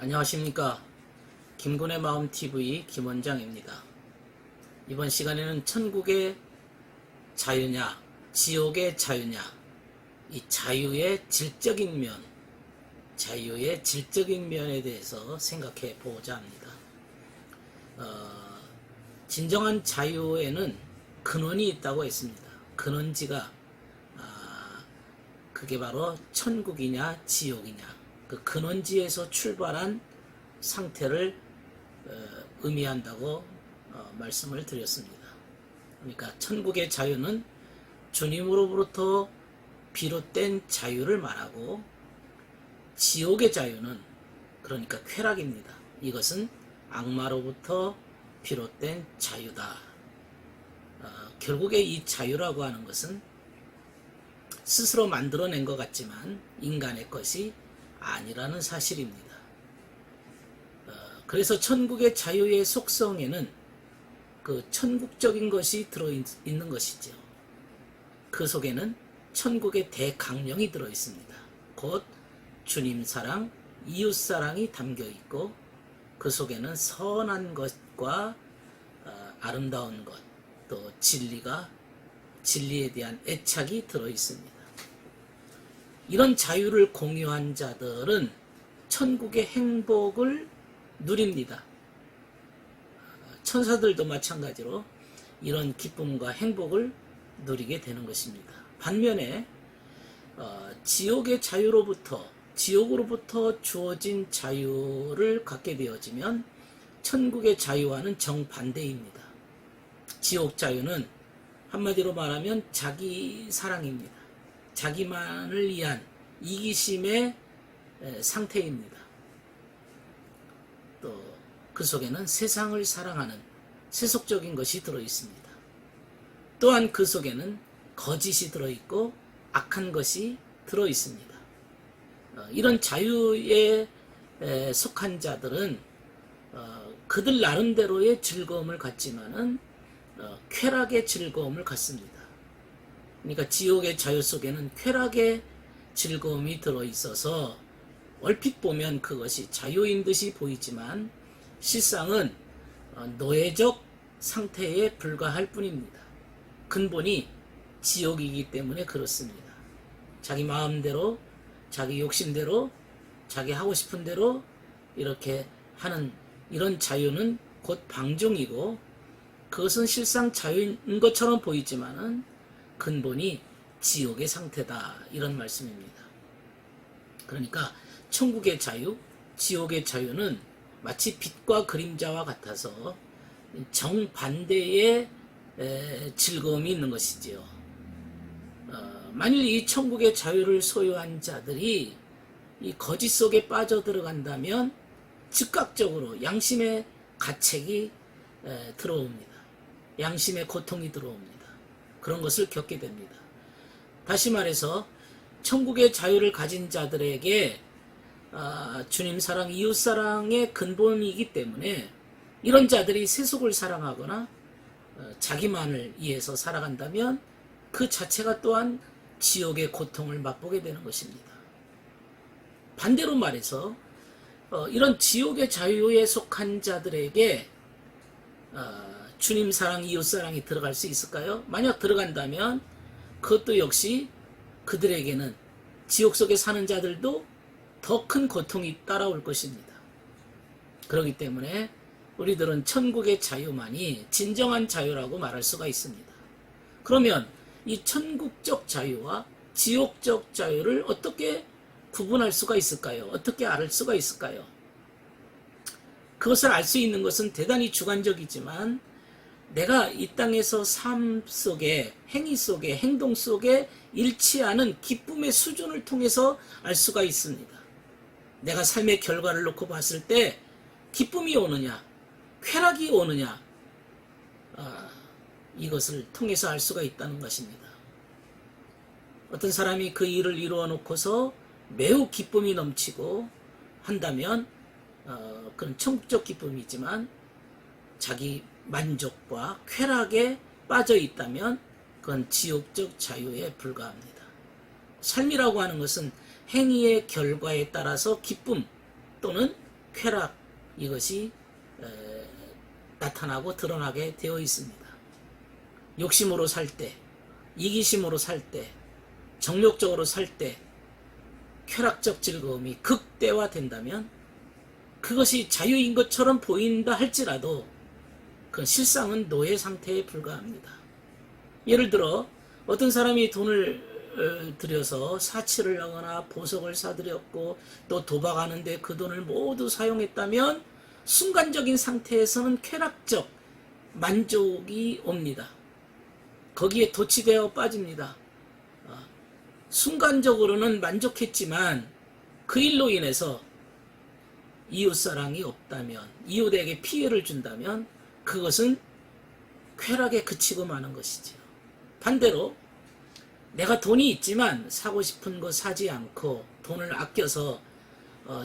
안녕하십니까. 김군의 마음TV 김원장입니다. 이번 시간에는 천국의 자유냐 지옥의 자유냐, 이 자유의 질적인 면에 대해서 생각해 보고자 합니다. 진정한 자유에는 근원이 있다고 했습니다. 근원지가 그게 바로 천국이냐 지옥이냐, 그 근원지에서 출발한 상태를 의미한다고 말씀을 드렸습니다. 그러니까 천국의 자유는 주님으로부터 비롯된 자유를 말하고, 지옥의 자유는 그러니까 쾌락입니다. 이것은 악마로부터 비롯된 자유다. 결국에 이 자유라고 하는 것은 스스로 만들어낸 것 같지만 인간의 것이 아니라는 사실입니다. 그래서 천국의 자유의 속성에는 그 천국적인 것이 들어있는 것이죠. 그 속에는 천국의 대강령이 들어있습니다. 곧 주님 사랑, 이웃 사랑이 담겨 있고, 그 속에는 선한 것과 아름다운 것, 또 진리에 대한 애착이 들어있습니다. 이런 자유를 공유한 자들은 천국의 행복을 누립니다. 천사들도 마찬가지로 이런 기쁨과 행복을 누리게 되는 것입니다. 반면에 지옥으로부터 주어진 자유를 갖게 되어지면 천국의 자유와는 정반대입니다. 지옥 자유는 한마디로 말하면 자기 사랑입니다. 자기만을 위한 이기심의 상태입니다. 또 그 속에는 세상을 사랑하는 세속적인 것이 들어있습니다. 또한 그 속에는 거짓이 들어있고 악한 것이 들어있습니다. 이런 자유에 속한 자들은 그들 나름대로의 즐거움을 갖지만은 쾌락의 즐거움을 갖습니다. 그러니까 지옥의 자유 속에는 쾌락의 즐거움이 들어있어서 얼핏 보면 그것이 자유인 듯이 보이지만 실상은 노예적 상태에 불과할 뿐입니다. 근본이 지옥이기 때문에 그렇습니다. 자기 마음대로, 자기 욕심대로, 자기 하고 싶은 대로 이렇게 하는 이런 자유는 곧 방종이고, 그것은 실상 자유인 것처럼 보이지만은 근본이 지옥의 상태다, 이런 말씀입니다. 그러니까 천국의 자유, 지옥의 자유는 마치 빛과 그림자와 같아서 정반대의 즐거움이 있는 것이지요. 만일 이 천국의 자유를 소유한 자들이 이 거짓 속에 빠져들어간다면 즉각적으로 양심의 가책이 들어옵니다. 양심의 고통이 들어옵니다. 그런 것을 겪게 됩니다. 다시 말해서 천국의 자유를 가진 자들에게 주님 사랑, 이웃 사랑의 근본이기 때문에 이런 자들이 세속을 사랑하거나 자기만을 위해서 살아간다면 그 자체가 또한 지옥의 고통을 맛보게 되는 것입니다. 반대로 말해서 이런 지옥의 자유에 속한 자들에게 주님 사랑, 이웃 사랑이 들어갈 수 있을까요? 만약 들어간다면 그것도 역시 그들에게는 지옥 속에 사는 자들도 더 큰 고통이 따라올 것입니다. 그렇기 때문에 우리들은 천국의 자유만이 진정한 자유라고 말할 수가 있습니다. 그러면 이 천국적 자유와 지옥적 자유를 어떻게 구분할 수가 있을까요? 어떻게 알 수가 있을까요? 그것을 알 수 있는 것은 대단히 주관적이지만 내가 이 땅에서 삶 속에, 행위 속에, 행동 속에 일치하는 기쁨의 수준을 통해서 알 수가 있습니다. 내가 삶의 결과를 놓고 봤을 때 기쁨이 오느냐, 쾌락이 오느냐, 이것을 통해서 알 수가 있다는 것입니다. 어떤 사람이 그 일을 이루어 놓고서 매우 기쁨이 넘치고 한다면 그건 천국적 기쁨이지만, 자기 만족과 쾌락에 빠져 있다면 그건 지옥적 자유에 불과합니다. 삶이라고 하는 것은 행위의 결과에 따라서 기쁨 또는 쾌락 이것이 나타나고 드러나게 되어 있습니다. 욕심으로 살 때, 이기심으로 살 때, 정욕적으로 살 때 쾌락적 즐거움이 극대화된다면 그것이 자유인 것처럼 보인다 할지라도 그 실상은 노예 상태에 불과합니다. 예를 들어 어떤 사람이 돈을 들여서 사치를 하거나 보석을 사들였고 또 도박하는데 그 돈을 모두 사용했다면 순간적인 상태에서는 쾌락적 만족이 옵니다. 거기에 도취되어 빠집니다. 순간적으로는 만족했지만 그 일로 인해서 이웃사랑이 없다면, 이웃에게 피해를 준다면 그것은 쾌락에 그치고 마는 것이지요. 반대로 내가 돈이 있지만 사고 싶은 거 사지 않고 돈을 아껴서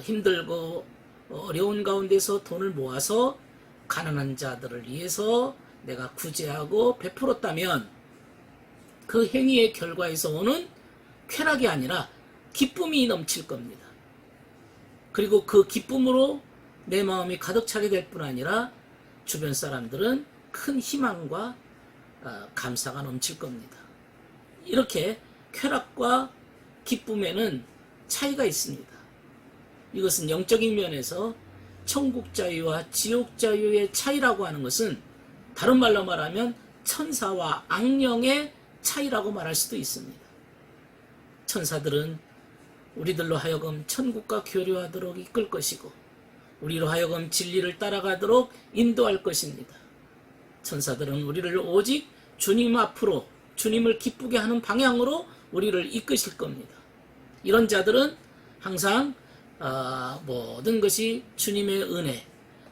힘들고 어려운 가운데서 돈을 모아서 가난한 자들을 위해서 내가 구제하고 베풀었다면 그 행위의 결과에서 오는 쾌락이 아니라 기쁨이 넘칠 겁니다. 그리고 그 기쁨으로 내 마음이 가득 차게 될 뿐 아니라 주변 사람들은 큰 희망과 감사가 넘칠 겁니다. 이렇게 쾌락과 기쁨에는 차이가 있습니다. 이것은 영적인 면에서 천국 자유와 지옥 자유의 차이라고 하는 것은 다른 말로 말하면 천사와 악령의 차이라고 말할 수도 있습니다. 천사들은 우리들로 하여금 천국과 교류하도록 이끌 것이고 우리로 하여금 진리를 따라가도록 인도할 것입니다. 천사들은 우리를 오직 주님 앞으로 주님을 기쁘게 하는 방향으로 우리를 이끄실 겁니다. 이런 자들은 항상 모든 것이 주님의 은혜,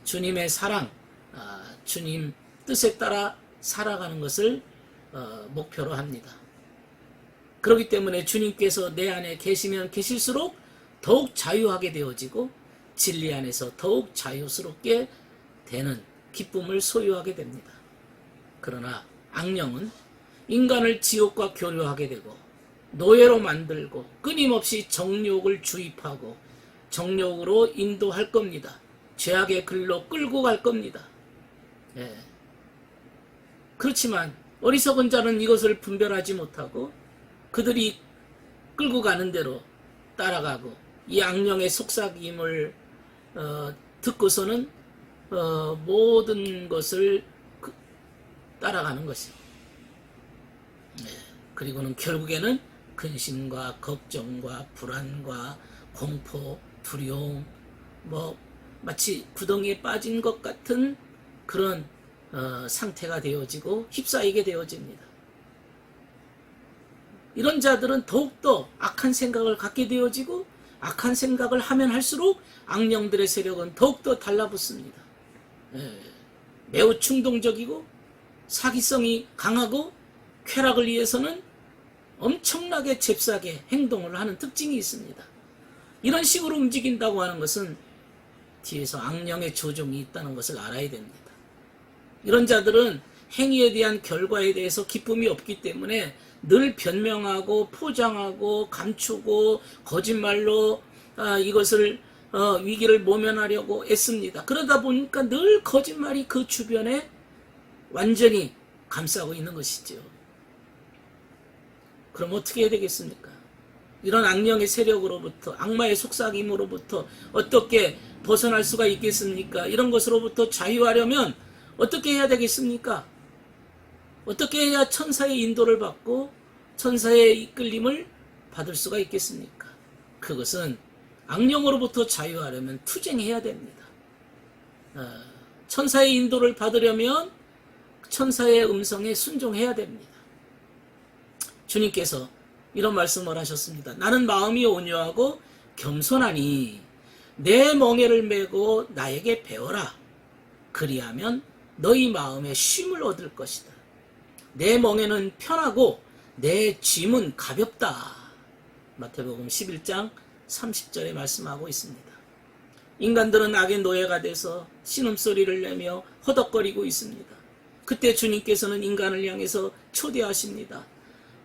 주님의 사랑, 주님 뜻에 따라 살아가는 것을 목표로 합니다. 그렇기 때문에 주님께서 내 안에 계시면 계실수록 더욱 자유하게 되어지고 진리 안에서 더욱 자유스럽게 되는 기쁨을 소유하게 됩니다. 그러나 악령은 인간을 지옥과 교류하게 되고 노예로 만들고 끊임없이 정욕을 주입하고 정욕으로 인도할 겁니다. 죄악의 글로 끌고 갈 겁니다. 그렇지만 어리석은 자는 이것을 분별하지 못하고 그들이 끌고 가는 대로 따라가고 이 악령의 속삭임을 듣고서는 모든 것을 따라가는 것이죠. 그리고는 결국에는 근심과 걱정과 불안과 공포, 두려움, 마치 구덩이에 빠진 것 같은 그런 상태가 되어지고 휩싸이게 되어집니다. 이런 자들은 더욱더 악한 생각을 갖게 되어지고 악한 생각을 하면 할수록 악령들의 세력은 더욱더 달라붙습니다. 매우 충동적이고 사기성이 강하고 쾌락을 위해서는 엄청나게 잽싸게 행동을 하는 특징이 있습니다. 이런 식으로 움직인다고 하는 것은 뒤에서 악령의 조종이 있다는 것을 알아야 됩니다. 이런 자들은 행위에 대한 결과에 대해서 기쁨이 없기 때문에 늘 변명하고 포장하고 감추고 거짓말로 이것을 위기를 모면하려고 애씁니다. 그러다 보니까 늘 거짓말이 그 주변에 완전히 감싸고 있는 것이죠. 그럼 어떻게 해야 되겠습니까? 이런 악령의 세력으로부터 악마의 속삭임으로부터 어떻게 벗어날 수가 있겠습니까? 이런 것으로부터 자유하려면 어떻게 해야 되겠습니까? 어떻게 해야 천사의 인도를 받고 천사의 이끌림을 받을 수가 있겠습니까? 그것은 악령으로부터 자유하려면 투쟁해야 됩니다. 천사의 인도를 받으려면 천사의 음성에 순종해야 됩니다. 주님께서 이런 말씀을 하셨습니다. 나는 마음이 온유하고 겸손하니 내 멍에를 메고 나에게 배워라. 그리하면 너희 마음에 쉼을 얻을 것이다. 내 멍에는 편하고 내 짐은 가볍다. 마태복음 11장 30절에 말씀하고 있습니다. 인간들은 악의 노예가 돼서 신음소리를 내며 허덕거리고 있습니다. 그때 주님께서는 인간을 향해서 초대하십니다.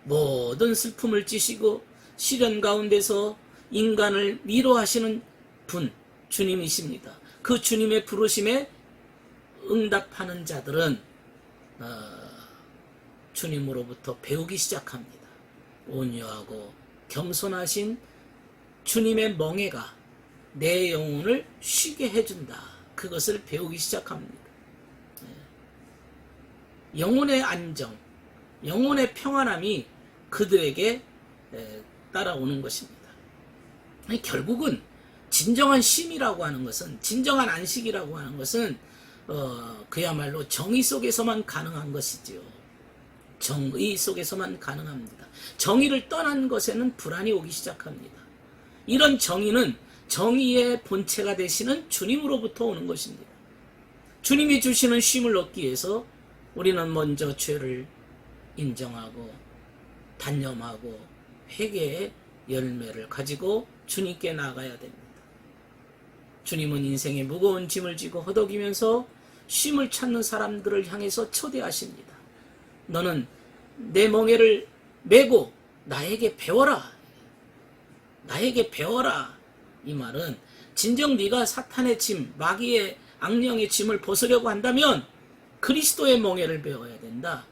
모든 슬픔을 지시고 시련 가운데서 인간을 위로하시는 분, 주님이십니다. 그 주님의 부르심에 응답하는 자들은 주님으로부터 배우기 시작합니다. 온유하고 겸손하신 주님의 멍에가 내 영혼을 쉬게 해준다. 그것을 배우기 시작합니다. 영혼의 안정, 영혼의 평안함이 그들에게 따라오는 것입니다. 결국은 진정한 쉼이라고 하는 것은, 진정한 안식이라고 하는 것은 그야말로 정의 속에서만 가능한 것이지요. 정의 속에서만 가능합니다. 정의를 떠난 것에는 불안이 오기 시작합니다. 이런 정의는 정의의 본체가 되시는 주님으로부터 오는 것입니다. 주님이 주시는 쉼을 얻기 위해서 우리는 먼저 죄를 인정하고 단념하고 회개의 열매를 가지고 주님께 나가야 됩니다. 주님은 인생의 무거운 짐을 지고 허덕이면서 쉼을 찾는 사람들을 향해서 초대하십니다. 너는 내 멍에를 메고 나에게 배워라. 나에게 배워라. 이 말은 진정 네가 사탄의 짐, 마귀의 악령의 짐을 벗으려고 한다면 그리스도의 멍에를 배워야 된다.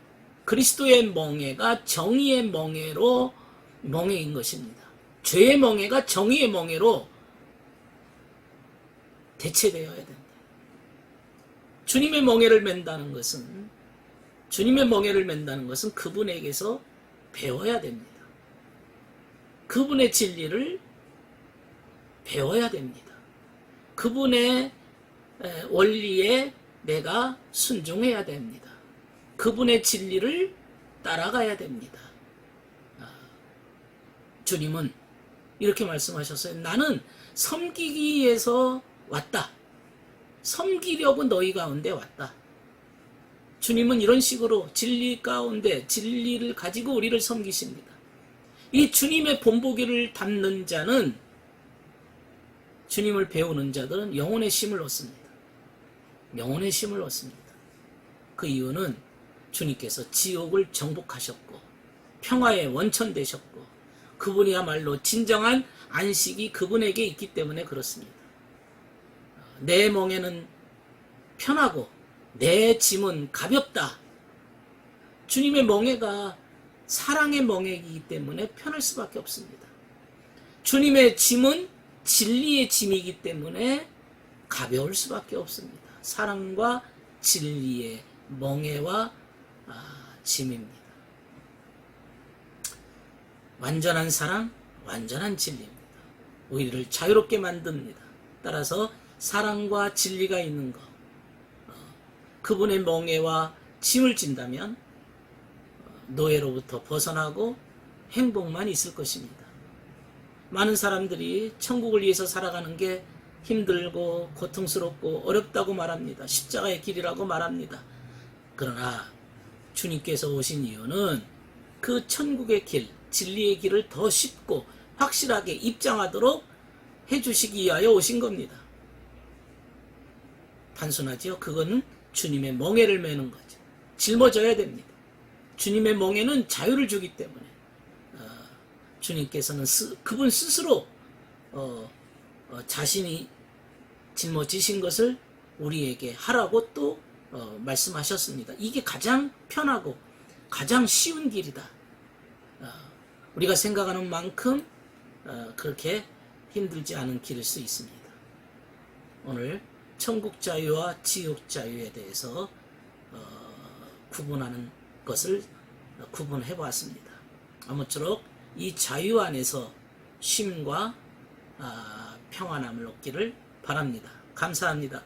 그리스도의 멍에가 정의의 멍에로 멍에인 것입니다. 죄의 멍에가 정의의 멍에로 대체되어야 된다. 주님의 멍에를 맨다는 것은 그분에게서 배워야 됩니다. 그분의 진리를 배워야 됩니다. 그분의 원리에 내가 순종해야 됩니다. 그분의 진리를 따라가야 됩니다. 주님은 이렇게 말씀하셨어요. 나는 섬기기 위해서 왔다. 섬기려고 너희 가운데 왔다. 주님은 이런 식으로 진리 가운데 진리를 가지고 우리를 섬기십니다. 이 주님의 본보기를 담는 자는, 주님을 배우는 자들은 영혼의 쉼을 얻습니다. 영혼의 쉼을 얻습니다. 그 이유는 주님께서 지옥을 정복하셨고 평화의 원천 되셨고 그분이야말로 진정한 안식이 그분에게 있기 때문에 그렇습니다. 내 멍에는 편하고 내 짐은 가볍다. 주님의 멍에가 사랑의 멍에이기 때문에 편할 수밖에 없습니다. 주님의 짐은 진리의 짐이기 때문에 가벼울 수밖에 없습니다. 사랑과 진리의 멍에와 짐입니다. 완전한 사랑, 완전한 진리입니다. 우리를 자유롭게 만듭니다. 따라서 사랑과 진리가 있는 것, 그분의 멍에와 짐을 진다면 노예로부터 벗어나고 행복만 있을 것입니다. 많은 사람들이 천국을 위해서 살아가는 게 힘들고 고통스럽고 어렵다고 말합니다. 십자가의 길이라고 말합니다. 그러나 주님께서 오신 이유는 그 천국의 길, 진리의 길을 더 쉽고 확실하게 입장하도록 해주시기 위하여 오신 겁니다. 단순하지요? 그건 주님의 멍에를 매는 거죠. 짊어져야 됩니다. 주님의 멍에는 자유를 주기 때문에 주님께서는 그분 스스로 자신이 짊어지신 것을 우리에게 하라고 또 말씀하셨습니다. 이게 가장 편하고 가장 쉬운 길이다. 우리가 생각하는 만큼 그렇게 힘들지 않은 길일 수 있습니다. 오늘 천국 자유와 지옥 자유에 대해서 구분하는 것을 구분해 보았습니다. 아무쪼록 이 자유 안에서 쉼과 평안함을 얻기를 바랍니다. 감사합니다.